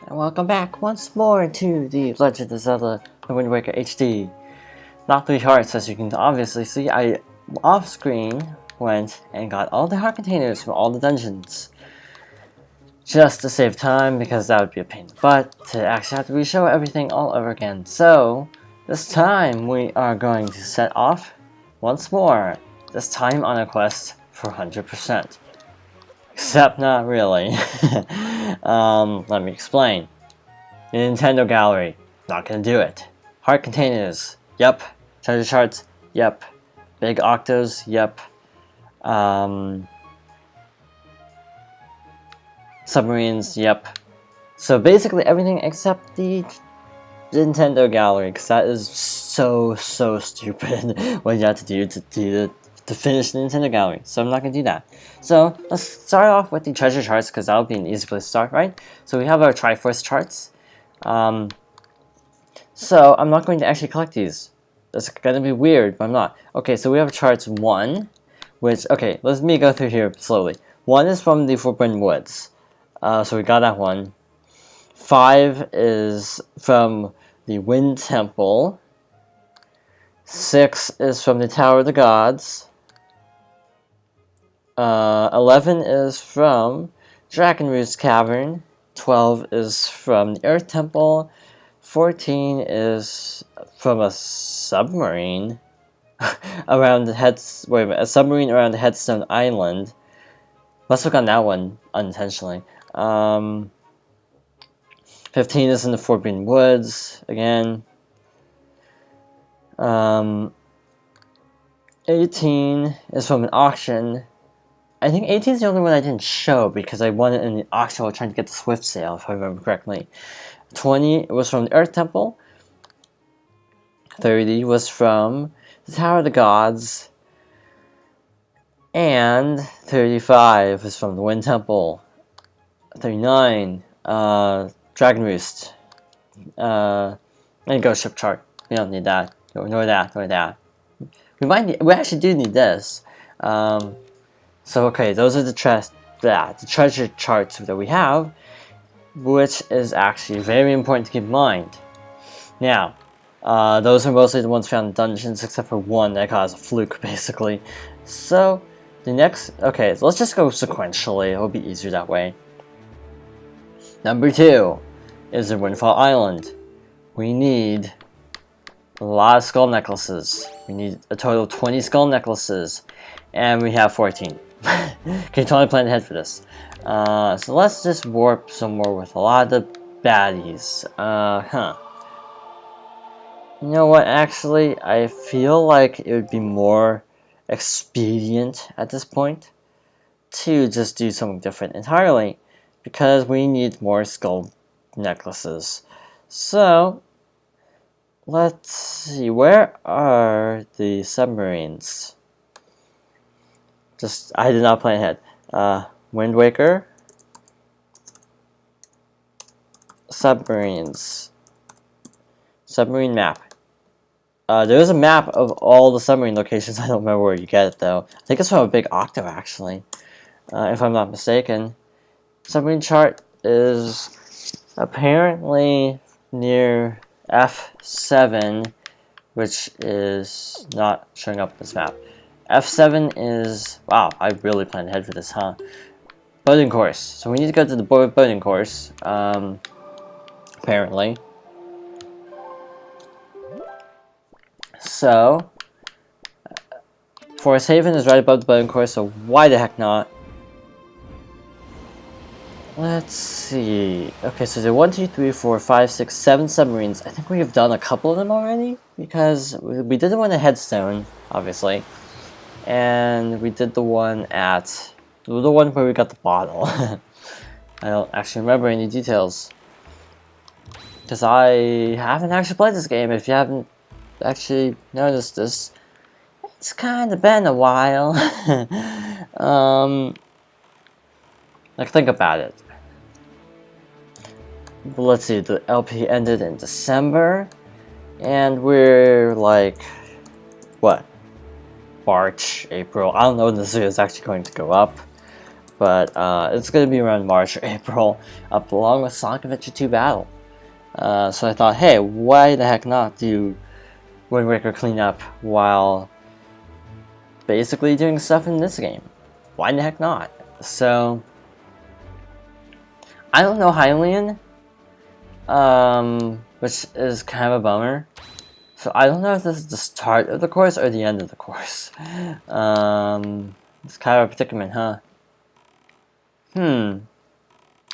And welcome back once more to the Legend of Zelda The Wind Waker HD. Not 3 hearts, as you can obviously see. I off screen went and got all the heart containers from all the dungeons. Just to save time, because that would be a pain in the butt to actually have to re-show everything all over again. So, this time we are going to set off once more. This time on a quest for 100%. Except not really. Let me explain. The Nintendo Gallery, not gonna do it. Heart containers, yep. Treasure charts, yep. Big octos, yep. Submarines, yep. So basically everything except the Nintendo Gallery, because that is so stupid what you have to do to finish the Nintendo Gallery. So I'm not gonna do that. So let's start off with the treasure charts, because that'll be an easy place to start, right? So we have our Triforce charts. So I'm not going to actually collect these. That's gonna be weird, but I'm not. Okay, so we have charts 1, which, okay, let me go through here slowly. 1 is from the Forbidden Woods. So we got that one. 5 is from the Wind Temple. 6 is from the Tower of the Gods. 11 is from Dragon Roost Cavern. 12 is from the Earth Temple. 14 is from a submarine around the a submarine around the Headstone Island. Must have gotten that one unintentionally. 15 is in the Forbidden Woods again. 18 is from an auction. I think 18 is the only one I didn't show because I won it in the auction while trying to get the Swift sale, if I remember correctly. 20 was from the Earth Temple. 30 was from the Tower of the Gods. And 35 is from the Wind Temple. 39, Dragon Roost. And Ghost Ship chart. We don't need that. Nor that. We actually do need this. So okay, those are the treasure charts that we have, which is actually very important to keep in mind. Now, those are mostly the ones found in dungeons, except for one that caused a fluke, basically. So, the next... Okay, so let's just go sequentially. It'll be easier that way. Number 2 is the Windfall Island. We need a lot of skull necklaces. We need a total of 20 skull necklaces. And we have 14. Okay, totally plan ahead for this. So let's just warp some more with a lot of the baddies. You know what, actually, I feel like it would be more expedient at this point to just do something different entirely, because we need more skull necklaces. So, let's see, where are the submarines? I did not plan ahead. Wind Waker, submarines, submarine map. There is a map of all the submarine locations. I don't remember where you get it though. I think it's from a big octo actually, if I'm not mistaken. Submarine chart is apparently near F7, which is not showing up in this map. F7 is... Wow, I really planned ahead for this, huh? Boating course. So we need to go to the boating course, apparently. So, Forest Haven is right above the boating course, so why the heck not? Let's see. Okay, so there are 1, 2, 3, 4, 5, 6, 7 submarines. I think we have done a couple of them already, because we did the one at Headstone, obviously. And we did the one where we got the bottle. I don't actually remember any details, because I haven't actually played this game. If you haven't actually noticed this, it's kind of been a while. Like, think about it. Let's see, the LP ended in December, and we're like, what? March, April. I don't know when this video is actually going to go up. but it's going to be around March or April, up along with Sonic Adventure 2 Battle. So I thought, hey, why the heck not do Wind Waker cleanup while basically doing stuff in this game? Why the heck not? So I don't know Hylian, which is kind of a bummer. So I don't know if this is the start of the course or the end of the course. It's kind of a predicament, huh?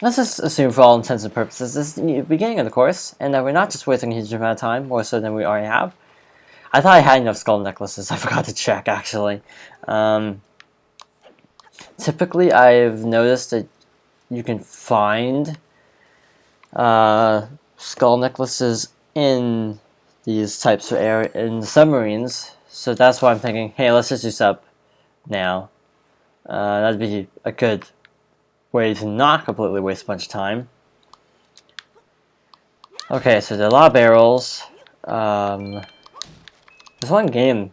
Let's just assume for all intents and purposes this is the beginning of the course, and that we're not just wasting a huge amount of time, more so than we already have. I thought I had enough skull necklaces, I forgot to check actually. Typically I've noticed that you can find skull necklaces in these types of area in the submarines, so that's why I'm thinking, hey, let's just do sub now. That'd be a good way to not completely waste a bunch of time. Okay, so there are a lot of barrels. There's one game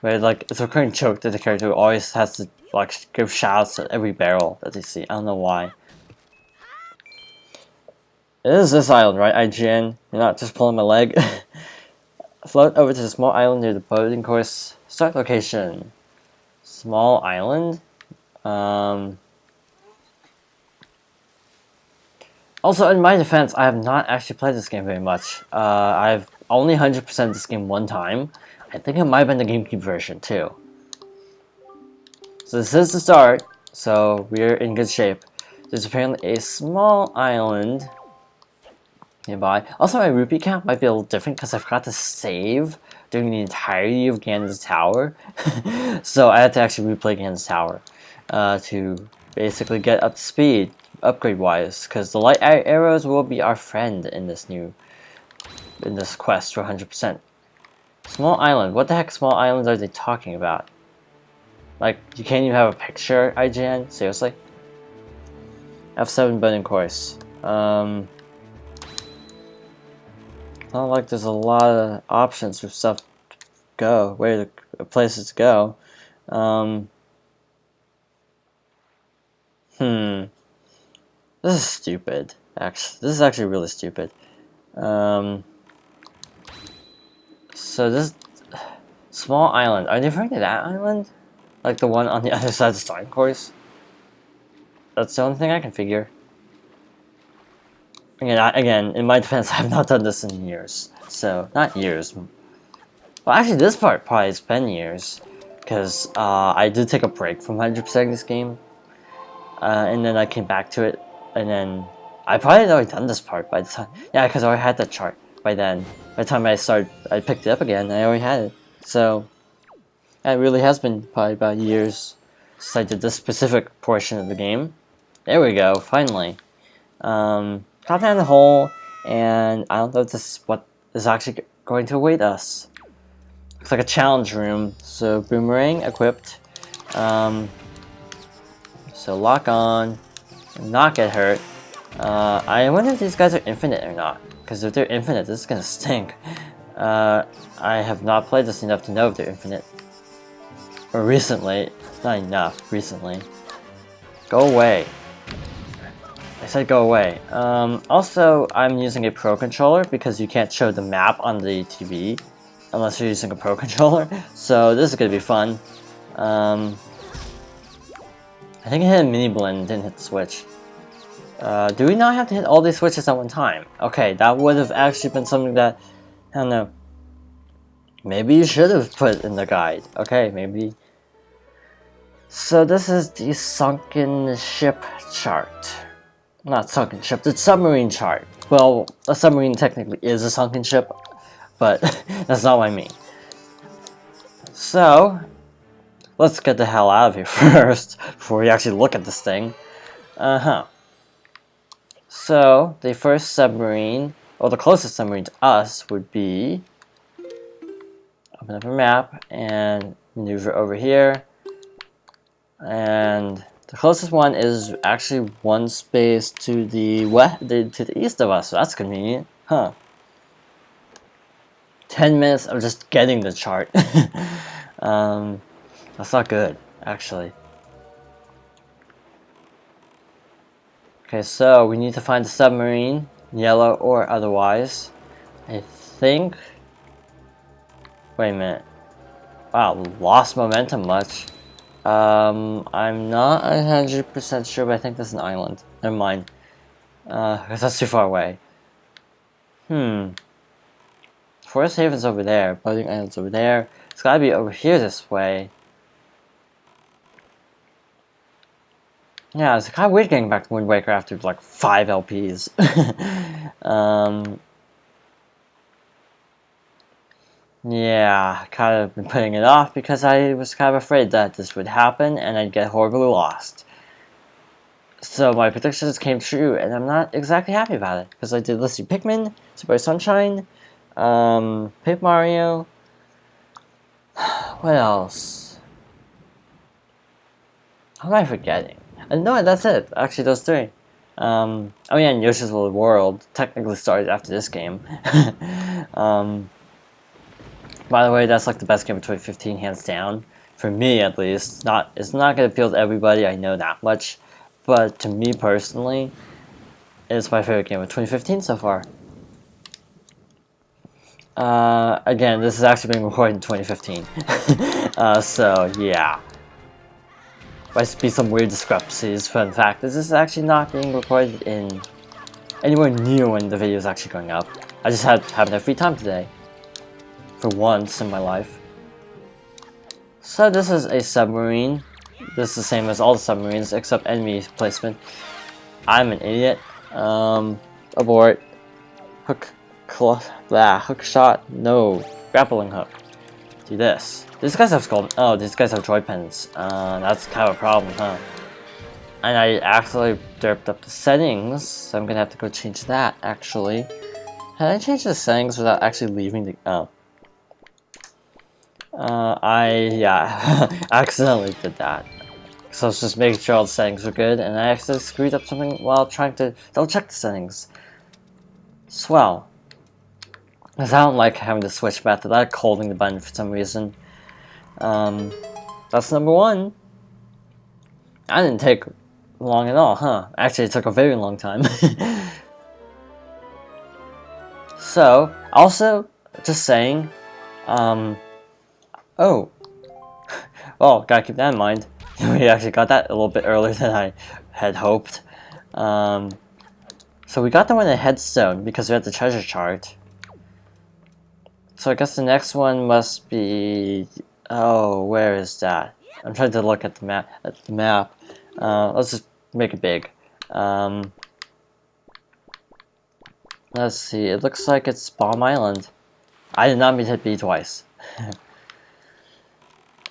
where like it's a recurring joke that the character always has to like give shouts at every barrel that they see. I don't know why. It is this island, right, IGN? You're not just pulling my leg. Float over to the small island near the boating course. Start location. Small island? Also, in my defense, I have not actually played this game very much. I've only 100% this game one time. I think it might have been the GameCube version, too. So this is the start, so we're in good shape. There's apparently a small island nearby. Also, my rupee count might be a little different because I forgot to save during the entirety of Ganon's Tower. So I had to actually replay Ganon's Tower to basically get up to speed, upgrade-wise, because the light arrows will be our friend in this quest for 100%. Small island. What the heck small islands are they talking about? Like, you can't even have a picture, IGN? Seriously? F7 boating course. Not like there's a lot of options for stuff to go, places to go. This is stupid. Actually, this is actually really stupid. So this small island. Are they referring to that island? Like the one on the other side of the starting course? That's the only thing I can figure. Again, in my defense, I have not done this in years. So, not years. Well, actually, this part probably has been years. Because I did take a break from 100% this game. And then I came back to it. And then I probably had already done this part by the time. Yeah, because I already had that chart by then. By the time I picked it up again, I already had it. So, it really has been probably about years since I did this specific portion of the game. There we go, finally. Drop down the hole, and I don't know if this is what is actually going to await us. Looks like a challenge room. So boomerang equipped. So lock on, not get hurt. I wonder if these guys are infinite or not. Because if they're infinite, this is gonna stink. I have not played this enough to know if they're infinite. Or recently, not enough. Recently, go away. I said go away. Also, I'm using a Pro Controller because you can't show the map on the TV unless you're using a Pro Controller. So this is gonna be fun. I think I hit a mini blend, didn't hit the switch. Do we not have to hit all these switches at one time? Okay, that would have actually been something that, I don't know. Maybe you should have put in the guide. Okay, maybe. So this is the sunken ship chart. Not sunken ship, the submarine chart. Well, a submarine technically is a sunken ship, but that's not what I mean. So, let's get the hell out of here first, before we actually look at this thing. So, the first submarine, or the closest submarine to us would be... Open up a map, and maneuver over here. And the closest one is actually one space to the to the east of us, so that's convenient, huh? 10 minutes of just getting the chart. That's not good, actually. Okay, so we need to find the submarine, yellow or otherwise. I think... Wait a minute. Wow, lost momentum much. I'm not 100% sure, but I think that's an island. Never mind. Because that's too far away. Forest Haven's over there. Boating Island's over there. It's gotta be over here this way. Yeah, it's kind of weird getting back to Wind Waker after like 5 LPs. Yeah, kind of been putting it off because I was kind of afraid that this would happen and I'd get horribly lost. So my predictions came true, and I'm not exactly happy about it because I did Let's See Pikmin, Super Sunshine, Paper Mario. What else? What am I forgetting? No, that's it. Actually, those 3. Oh yeah, and Yoshi's Woolly World technically started after this game. By the way, that's like the best game of 2015, hands down. For me, at least. It's not gonna appeal to everybody, I know that much. But to me personally, it's my favorite game of 2015 so far. Again, this is actually being recorded in 2015. So, yeah. Might be some weird discrepancies, but in fact, this is actually not being recorded in anywhere near when the video is actually going up. I just haven't had free time today. For once in my life. So this is a submarine. This is the same as all the submarines except enemy placement. I'm an idiot. Abort. Hook shot. No. Grappling hook. Do this. These guys have these guys have joy pens. That's kind of a problem, huh? And I actually derped up the settings, so I'm gonna have to go change that actually. Can I change the settings without actually leaving the I accidentally did that. So I was just making sure all the settings were good, and I actually screwed up something while trying to double check the settings. Swell. Because I don't like having the switch method. I like holding the button for some reason. That's number 1. I didn't take long at all, huh? Actually, it took a very long time. So, also, just saying, oh. Well, gotta keep that in mind. We actually got that a little bit earlier than I had hoped. So we got the one at Headstone because we had the treasure chart. So I guess the next one must be... Oh, where is that? I'm trying to look at the map. Let's just make it big. Let's see, it looks like it's Bomb Island. I did not mean to hit B twice.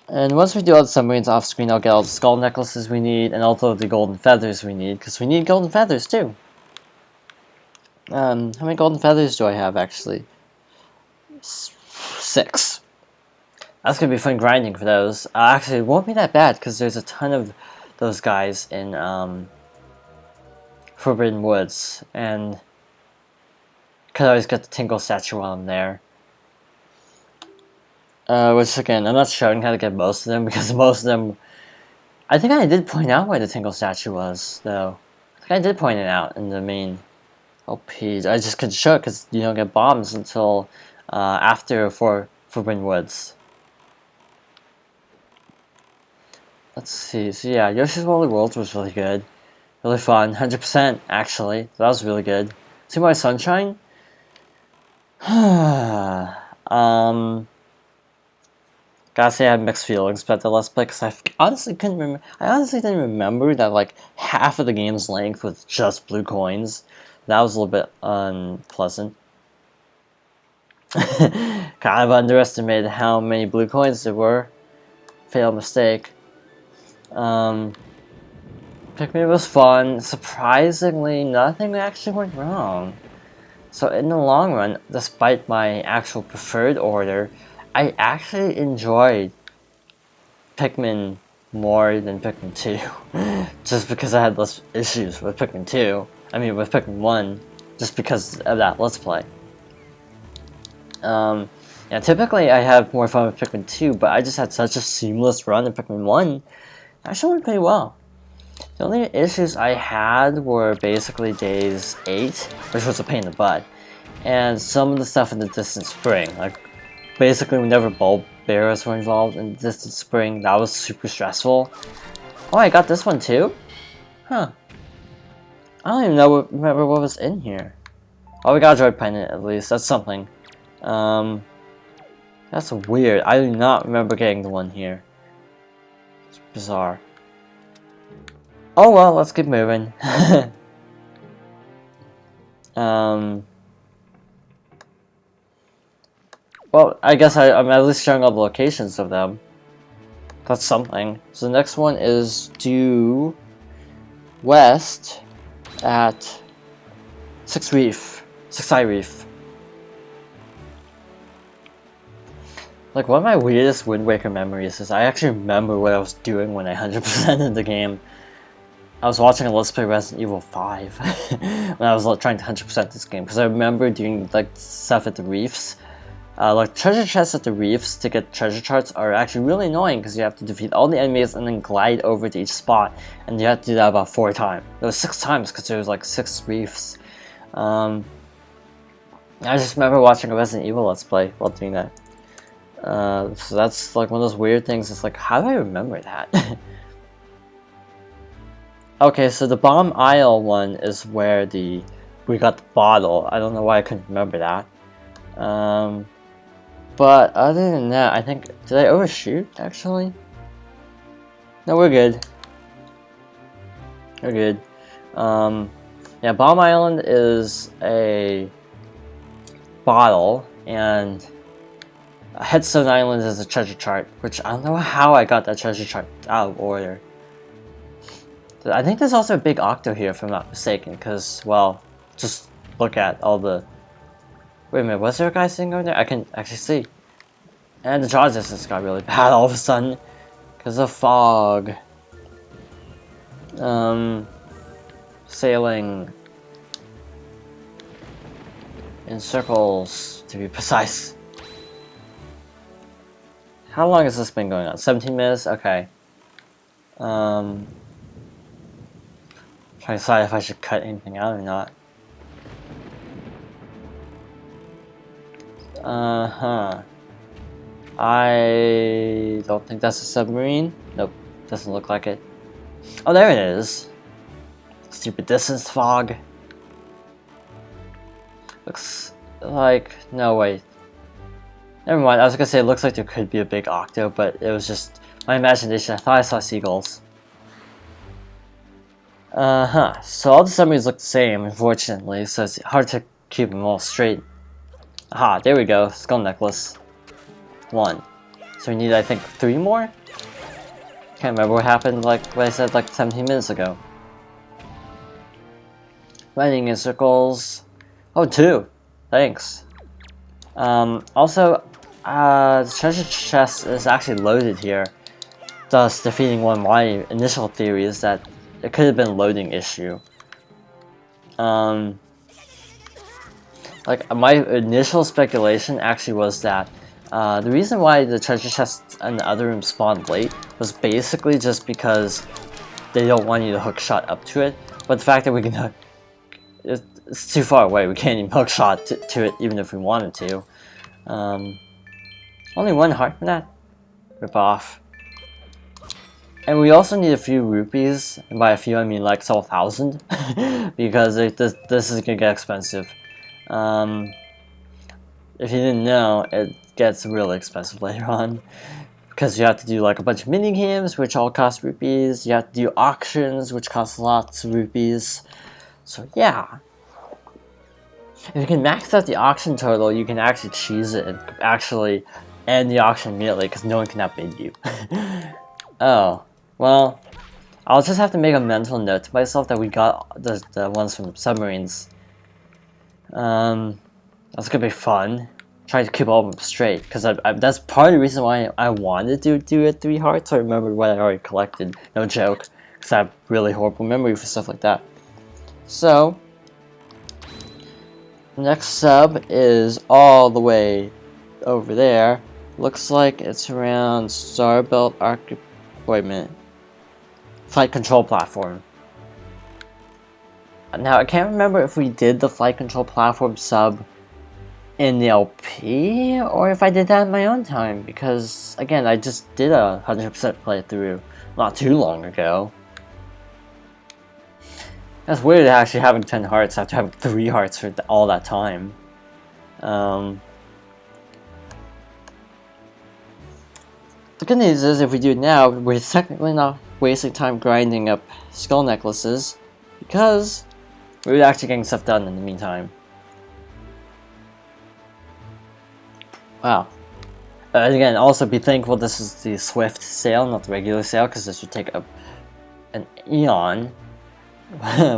And once we do all the submarines off screen, I'll get all the skull necklaces we need, and also the golden feathers we need, because we need golden feathers too. How many golden feathers do I have actually? 6. That's gonna be fun grinding for those. Actually, it won't be that bad, because there's a ton of those guys in Forbidden Woods, and could always get the Tingle statue while I'm there. Which again, I'm not showing how to get most of them because most of them... I think I did point out where the Tingle statue was, though. I think I did point it out in the main LPs. I just couldn't show it because you don't get bombs until after Forbidden Woods. Let's see. So yeah, Yoshi's Woolly World was really good. Really fun. 100% actually. So that was really good. Super Sunshine? Gotta say I had mixed feelings about the Let's Play because I honestly couldn't remember. I honestly didn't remember that like half of the game's length was just blue coins. That was a little bit unpleasant. Kind of underestimated how many blue coins there were. Fatal mistake. Pikmin was fun. Surprisingly, nothing actually went wrong. So in the long run, despite my actual preferred order, I actually enjoyed Pikmin more than Pikmin 2. Just because I had less issues with Pikmin 2. I mean, with Pikmin 1. Just because of that Let's Play. Yeah, typically I have more fun with Pikmin 2, but I just had such a seamless run in Pikmin 1. It actually went pretty well. The only issues I had were basically days 8, which was a pain in the butt, and some of the stuff in the Distant Spring. Like, basically whenever bulb bearers were involved in the Distant Spring, that was super stressful. Oh, I got this one too? Huh. I don't even remember what was in here. Oh, we got a droid pendant at least. That's something. That's weird. I do not remember getting the one here. It's bizarre. Oh well, let's keep moving. Well, I guess I'm at least showing all the locations of them. That's something. So the next one is due west at Six Eye Reef. Like, one of my weirdest Wind Waker memories is I actually remember what I was doing when I 100%ed the game. I was watching a Let's Play Resident Evil 5 when I was trying to 100% this game, because I remember doing like stuff at the reefs. Like treasure chests at the reefs to get treasure charts are actually really annoying because you have to defeat all the enemies and then glide over to each spot, and you have to do that about 4 times. It was 6 times because there was like 6 reefs. I just remember watching a Resident Evil Let's Play while doing that. So that's like one of those weird things. It's like, how do I remember that? Okay, so the Bomb Isle one is where we got the bottle. I don't know why I couldn't remember that. But other than that, I think, did I overshoot actually? No, we're good. We're good. Yeah, Bomb Island is a bottle, and Headstone Island is a treasure chart, which I don't know how I got that treasure chart out of order. I think there's also a big octo here, if I'm not mistaken, because, well, just look at all the... Wait a minute, was there a guy sitting over there? I can actually see. And the draw distance got really bad all of a sudden, because of fog. Sailing in circles, to be precise. How long has this been going on? 17 minutes? Okay. Trying to decide if I should cut anything out or not. I don't think that's a submarine. Nope, doesn't look like it. Oh, there it is. Stupid distance fog. Looks like... no, wait. Never mind, I was gonna say it looks like there could be a big octo, but it was just my imagination. I thought I saw seagulls. So all the submarines look the same, unfortunately, so it's hard to keep them all straight. Aha, there we go, skull necklace. 1. So we need, I think, 3 more? Can't remember what happened, like what I said like 17 minutes ago. Running in circles. Oh, 2. Thanks. Also, the treasure chest is actually loaded here, thus defeating one of my initial theories that it could have been a loading issue. Like, my initial speculation actually was that the reason why the treasure chest and the other room spawned late was basically just because they don't want you to hook shot up to it, but the fact that we can it's too far away, we can't even hook shot to it even if we wanted to. Only 1 heart for that? Rip off. And we also need a few rupees, and by a few I mean like several thousand, because this is gonna get expensive. If you didn't know, it gets really expensive later on, because you have to do like a bunch of mini games, which all cost rupees. You have to do auctions, which cost lots of rupees. So yeah, if you can max out the auction total, you can actually cheese it and actually end the auction immediately, because no one can outbid you. Oh. Well, I'll just have to make a mental note to myself that we got the ones from Submarines. That's gonna be fun. Trying to keep all of them straight, because that's part of the reason why I wanted to do it 3 hearts. I remember what I already collected. No joke, because I have really horrible memory for stuff like that. So, the next sub is all the way over there. Looks like it's around Starbelt Arc. Wait a minute. Flight control platform. Now, I can't remember if we did the flight control platform sub in the LP, or if I did that in my own time, because, again, I just did a 100% playthrough not too long ago. That's weird actually having 10 hearts after having 3 hearts for all that time. The good news is, if we do it now, we're technically not wasting time grinding up skull necklaces, because we're actually getting stuff done in the meantime. Wow. And again, also be thankful this is the Swift sale, not the regular sale, because this would take up an eon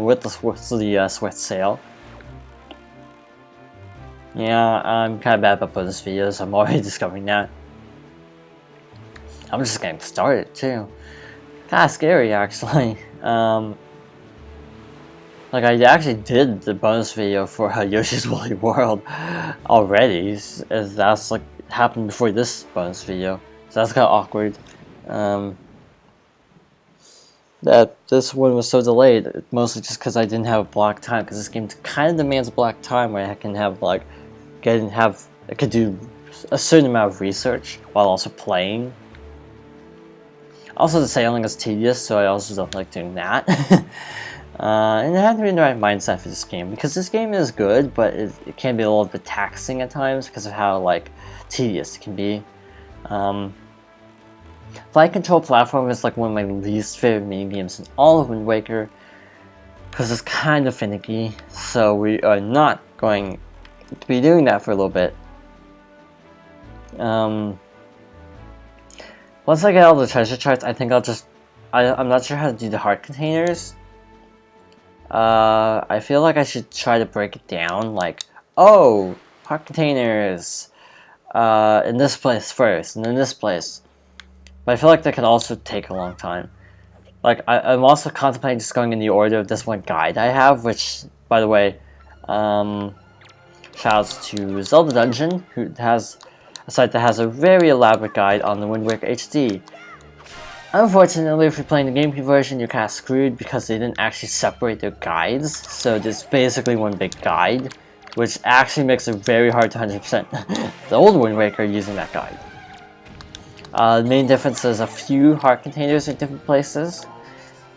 with the Swift sale. Yeah, I'm kind of bad about bonus videos, I'm already discovering that. I'm just getting started too. Kinda scary actually. Like, I actually did the bonus video for Yoshi's Woolly World already, as that's like happened before this bonus video, so that's kind of awkward. That this one was so delayed, mostly just because I didn't have a block time, because this game kind of demands a block time where I can have like, I could do a certain amount of research while also playing. Also, the sailing is tedious, so I also don't like doing that. And I have to be in the right mindset for this game, because this game is good, but it can be a little bit taxing at times because of how like tedious it can be. Flight control platform is like one of my least favorite mini games in all of Wind Waker, because it's kind of finicky. So we are not going to be doing that for a little bit. Once I get all the treasure charts, I think I'll just... I'm not sure how to do the heart containers. I feel like I should try to break it down, like, oh, heart containers in this place first, and then this place. But I feel like that could also take a long time. Like, I'm also contemplating just going in the order of this one guide I have, which, by the way, shouts to Zelda Dungeon, who has a site that has a very elaborate guide on the Wind Waker HD. Unfortunately, if you're playing the GameCube version, you're kind of screwed because they didn't actually separate their guides, so there's basically one big guide, which actually makes it very hard to 100% the old Wind Waker using that guide. The main difference is a few heart containers in different places,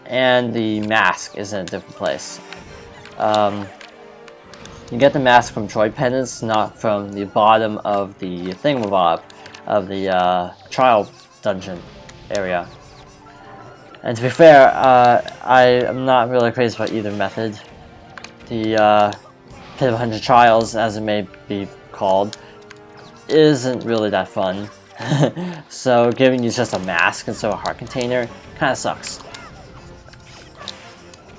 and the mask is in a different place. You get the mask from droid pendants, not from the bottom of the thingamabob of the trial dungeon area. And to be fair, I am not really crazy about either method. The Pit of 100 Trials, as it may be called, isn't really that fun. So giving you just a mask instead of a heart container kind of sucks.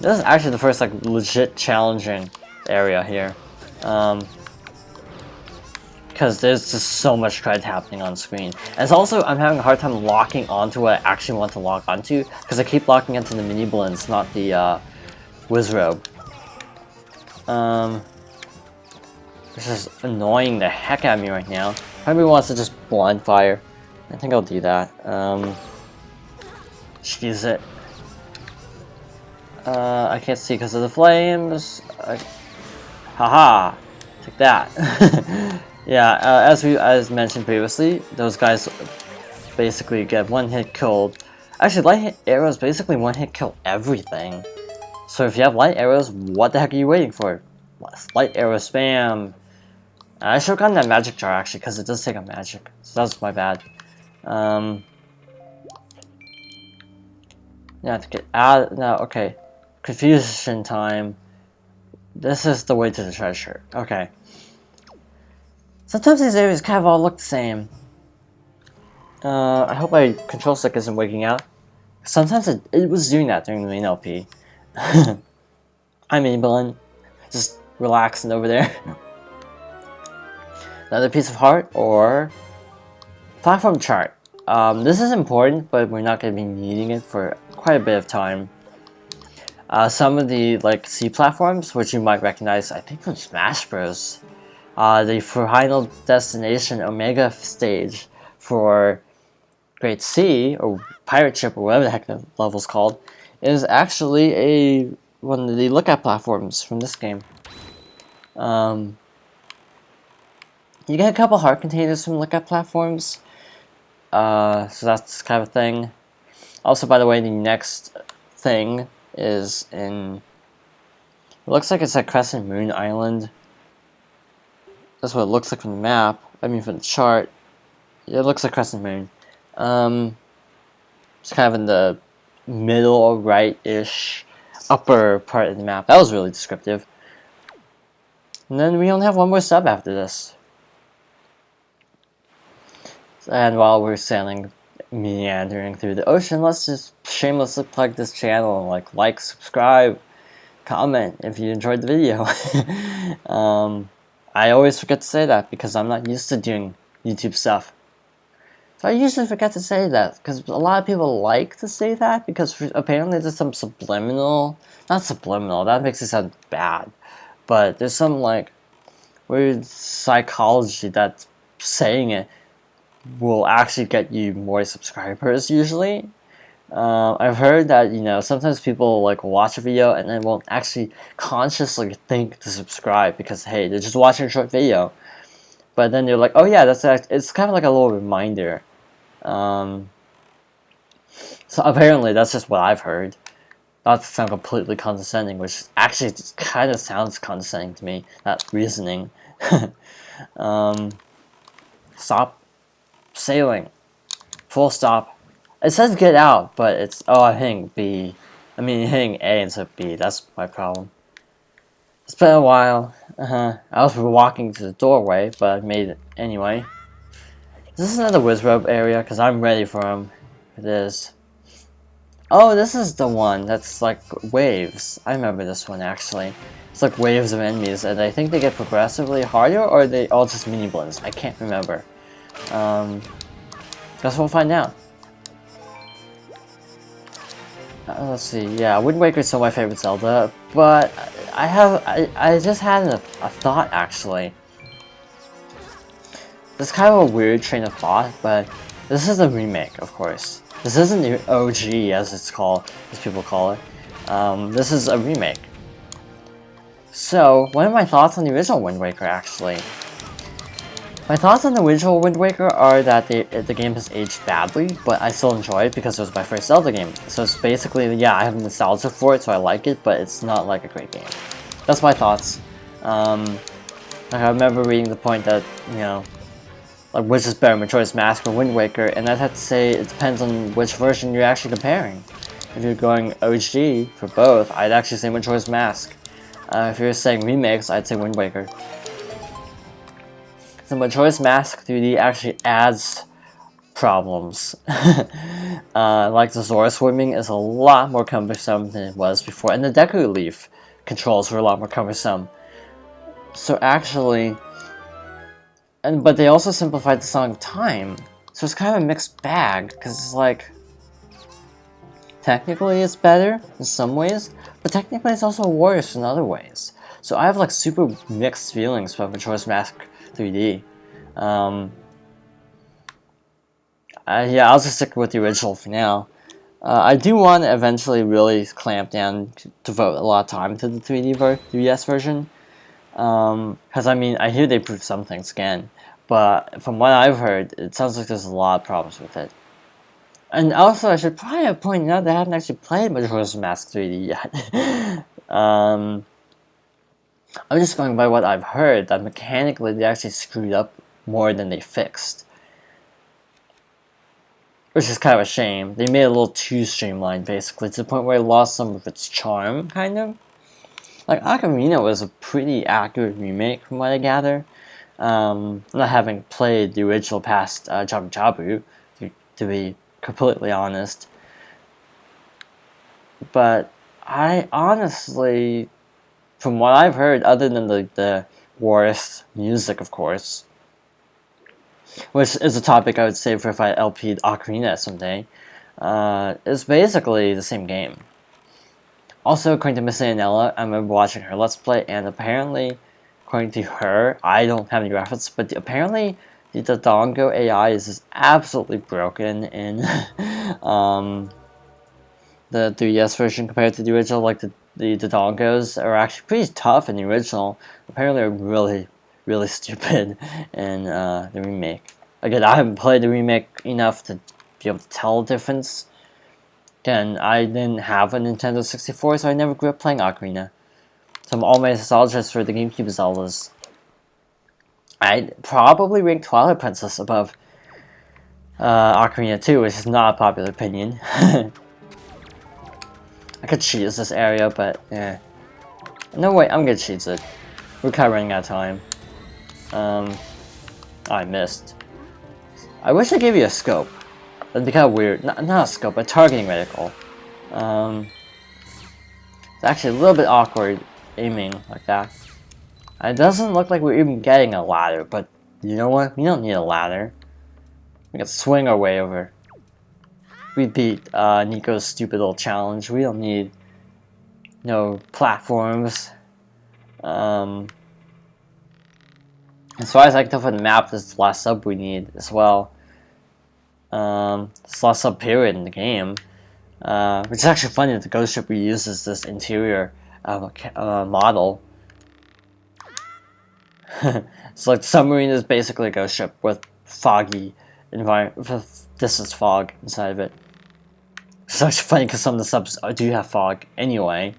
This is actually the first like legit challenging area here, because there's just so much cred happening on screen. And it's also, I'm having a hard time locking onto what I actually want to lock onto, because I keep locking onto the mini blends, not the Wizrobe. This is annoying the heck out of me right now. Probably wants to just blind fire. I think I'll do that. Excuse it. I can't see because of the flames. Haha! Take that. Yeah, as mentioned previously, those guys basically get one hit killed. Actually, light hit arrows basically one hit kill everything. So if you have light arrows, what the heck are you waiting for? Light arrow spam. I should have gotten that magic jar actually, because it does take a magic. So that's my bad. Yeah, to get out now. Okay, confusion time. This is the way to the treasure. Okay. Sometimes these areas kind of all look the same. I hope my control stick isn't waking out. Sometimes it was doing that during the main LP. I'm Evelyn, just relaxing over there. Another piece of heart or platform chart. This is important, but we're not going to be needing it for quite a bit of time. Some of the like C platforms, which you might recognize, I think from Smash Bros. The Final Destination Omega stage for Great Sea, or Pirate Ship, or whatever the heck the level's called, is actually a one of the lookout platforms from this game. You get a couple heart containers from lookout platforms, so that's kind of a thing. Also, by the way, the next thing is in... It looks like it's at Crescent Moon Island. That's what it looks like from the map. I mean, from the chart. It looks like Crescent Moon. It's kind of in the middle right-ish upper part of the map. That was really descriptive. And then we only have one more sub after this. And while we're sailing, meandering through the ocean, let's just shamelessly plug this channel and like, subscribe, comment if you enjoyed the video. I always forget to say that because I'm not used to doing YouTube stuff. So I usually forget to say that because a lot of people like to say that because apparently there's some subliminal, not subliminal, that makes it sound bad, but there's some like weird psychology that saying it will actually get you more subscribers usually. I've heard that, you know, sometimes people like watch a video and then won't actually consciously think to subscribe because, hey, they're just watching a short video. But then they're like, oh yeah, it's kind of like a little reminder. So apparently that's just what I've heard. Not to sound completely condescending, which actually just kind of sounds condescending to me, that reasoning. Stop sailing. Full stop. It says get out, but it's, oh, I'm hitting B. I mean, hitting A instead of B. That's my problem. It's been a while. I was walking to the doorway, but I made it anyway. This is another Wizrobe area, because I'm ready for him. It is. Oh, this is the one that's like waves. I remember this one, actually. It's like waves of enemies, and I think they get progressively harder, or are they all just mini blends? I can't remember. Guess we'll find out. Let's see, yeah, Wind Waker is still my favorite Zelda, but I just had a thought, actually. This is kind of a weird train of thought, but this is a remake, of course. This isn't the OG, as it's called, as people call it. This is a remake. So, what are my thoughts on the original Wind Waker, actually? My thoughts on the original Wind Waker are that the game has aged badly, but I still enjoy it because it was my first Zelda game. So it's basically, yeah, I have nostalgia for it, so I like it, but it's not like a great game. That's my thoughts. Like I remember reading the point that, you know, like which is better, Majora's Mask or Wind Waker, and I'd have to say it depends on which version you're actually comparing. If you're going OG for both, I'd actually say Majora's Mask. If you're saying remakes, I'd say Wind Waker. The Majora's Mask 3D actually adds problems. Like the Zora swimming is a lot more cumbersome than it was before, and the Deku Leaf controls were a lot more cumbersome. So actually, but they also simplified the song Time, so it's kind of a mixed bag, because it's like, technically it's better in some ways, but technically it's also worse in other ways. So I have like super mixed feelings about Majora's Mask 3D. Yeah, I'll just stick with the original for now. I do want to eventually really clamp down to devote a lot of time to the 3DS version. Because I mean, I hear they improved some things again, but from what I've heard, it sounds like there's a lot of problems with it. And also, I should probably have pointed out that I haven't actually played Majora's Mask 3D yet. I'm just going by what I've heard, that mechanically they actually screwed up more than they fixed. Which is kind of a shame. They made it a little too streamlined, basically, to the point where it lost some of its charm, kind of. Like, Ocarina was a pretty accurate remake, from what I gather. Not having played the original past Jabu Jabu, to be completely honest. But I honestly, from what I've heard, other than the worst music, of course, which is a topic I would save for if I LP'd Ocarina someday, it's basically the same game. Also, according to Miss Anella, I remember watching her Let's Play, and apparently, according to her, I don't have any reference, but apparently the Dodongo AI is just absolutely broken in the 3DS version compared to the original. Like, the doggos are actually pretty tough in the original. Apparently, they're really stupid in the remake. Again, I haven't played the remake enough to be able to tell the difference. Again, I didn't have a Nintendo 64, so I never grew up playing Ocarina. So all my nostalgia is for the GameCube Zeldas. I'd probably rank Twilight Princess above Ocarina 2, which is not a popular opinion. I could cheese this area, but yeah. No way, I'm gonna cheese it. We're kind of running out of time. I missed. I wish I gave you a scope. That'd be kind of weird. Not a scope, a targeting reticle. It's actually a little bit awkward aiming like that. It doesn't look like we're even getting a ladder, but you know what? We don't need a ladder. We can swing our way over. We beat Nico's stupid little challenge. We don't need no platforms. As far as I can tell from the map, this is the last sub we need as well. This last sub period in the game. Which is actually funny that the ghost ship reuses this interior model. So like Submarine is basically a ghost ship with foggy environment, with distance fog inside of it. It's actually funny because some of the subs do have fog anyway.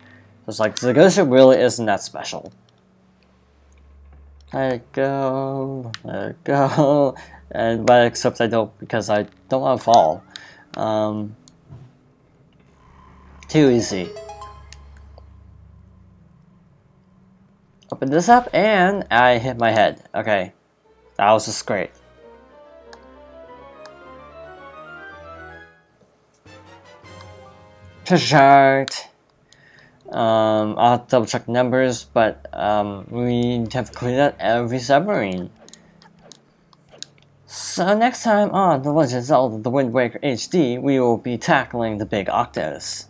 So it's like the ghost ship really isn't that special. Let it go, but except I don't, because I don't want to fall. Too easy. Open this up, and I hit my head. Okay, that was just great. Treasure chart. I'll have to double check the numbers, but we have cleared out every submarine. So next time on The Legend of Zelda: The Wind Waker HD, we will be tackling the big octos.